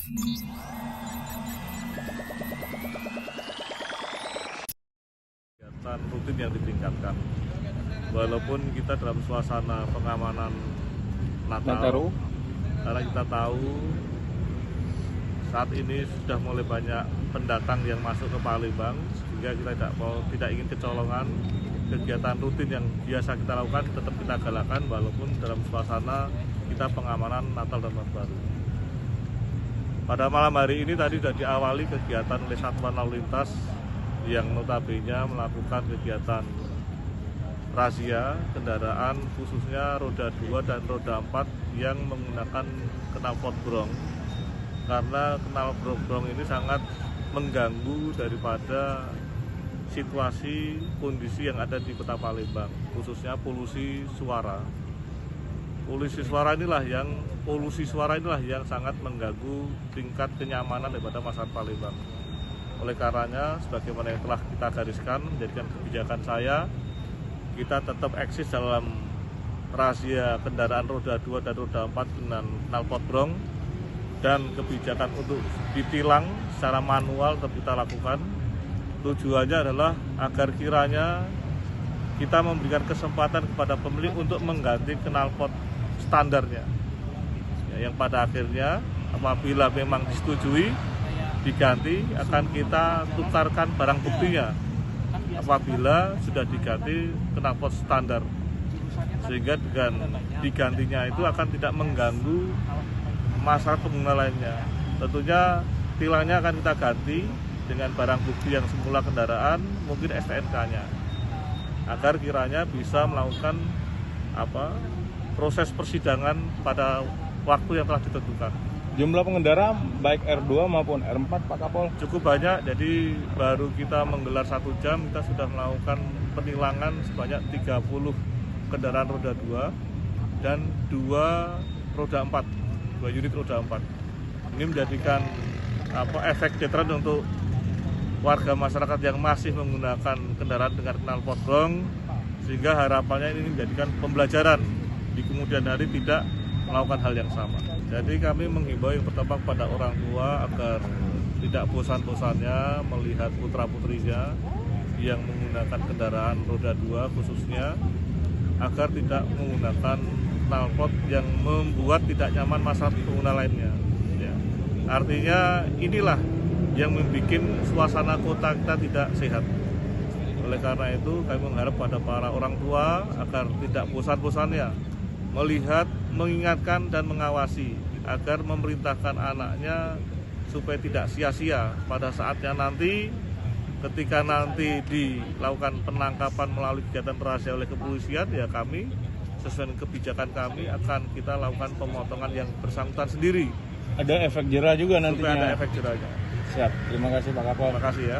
Kegiatan rutin yang ditingkatkan. Walaupun kita dalam suasana pengamanan Natal, karena kita tahu saat ini sudah mulai banyak pendatang yang masuk ke Palembang, sehingga kita tidak ingin kecolongan. Kegiatan rutin yang biasa kita lakukan tetap kita galakkan walaupun dalam suasana kita pengamanan Natal dan Tahun Baru. Pada malam hari ini tadi sudah diawali kegiatan oleh Satuan Lalu Lintas yang notabene melakukan kegiatan razia kendaraan khususnya roda 2 dan roda 4 yang menggunakan knalpot brong, karena knalpot brong ini sangat mengganggu daripada situasi kondisi yang ada di Kota Palembang, khususnya polusi suara. Polusi suara inilah yang sangat mengganggu tingkat kenyamanan daripada masyarakat Palembang. Oleh karenanya, sebagaimana yang telah kita gariskan menjadikan kebijakan saya, kita tetap eksis dalam razia kendaraan roda 2 dan roda 4 dengan knalpot brong, dan kebijakan untuk ditilang secara manual tetap kita lakukan. Tujuannya adalah agar kiranya kita memberikan kesempatan kepada pemilik untuk mengganti knalpot standarnya, yang pada akhirnya apabila memang disetujui diganti, akan kita tukarkan barang buktinya apabila sudah diganti knalpot standar, sehingga dengan digantinya itu akan tidak mengganggu masyarakat pengguna lainnya. Tentunya tilangnya akan kita ganti dengan barang bukti yang semula kendaraan, mungkin STNK-nya, agar kiranya bisa melakukan proses persidangan pada waktu yang telah ditentukan. Jumlah pengendara baik R2 maupun R4 Pak Kapol Cukup banyak, jadi baru kita menggelar 1 jam kita sudah melakukan penilangan sebanyak 30 kendaraan roda 2 dan 2 roda 4, 2 unit roda 4. Ini menjadikan efek deteren untuk warga masyarakat yang masih menggunakan kendaraan dengan knalpot brong, sehingga harapannya ini menjadikan pembelajaran di kemudian hari tidak melakukan hal yang sama. Jadi kami menghimbau yang pertama kepada orang tua agar tidak bosan-bosannya melihat putra-putrinya yang menggunakan kendaraan roda 2 khususnya, agar tidak menggunakan knalpot yang membuat tidak nyaman masyarakat pengguna lainnya. Ya. Artinya inilah yang membuat suasana kota kita tidak sehat. Oleh karena itu kami mengharap pada para orang tua agar tidak bosan-bosannya melihat, mengingatkan dan mengawasi agar memerintahkan anaknya supaya tidak sia-sia pada saatnya nanti, ketika nanti dilakukan penangkapan melalui kegiatan rahasia oleh kepolisian, ya kami sesuai dengan kebijakan kami akan kita lakukan pemotongan yang bersangkutan sendiri. Ada efek jerah juga nantinya. Supaya ada efek jerahnya. Siap, terima kasih Pak Kapol. Terima kasih ya.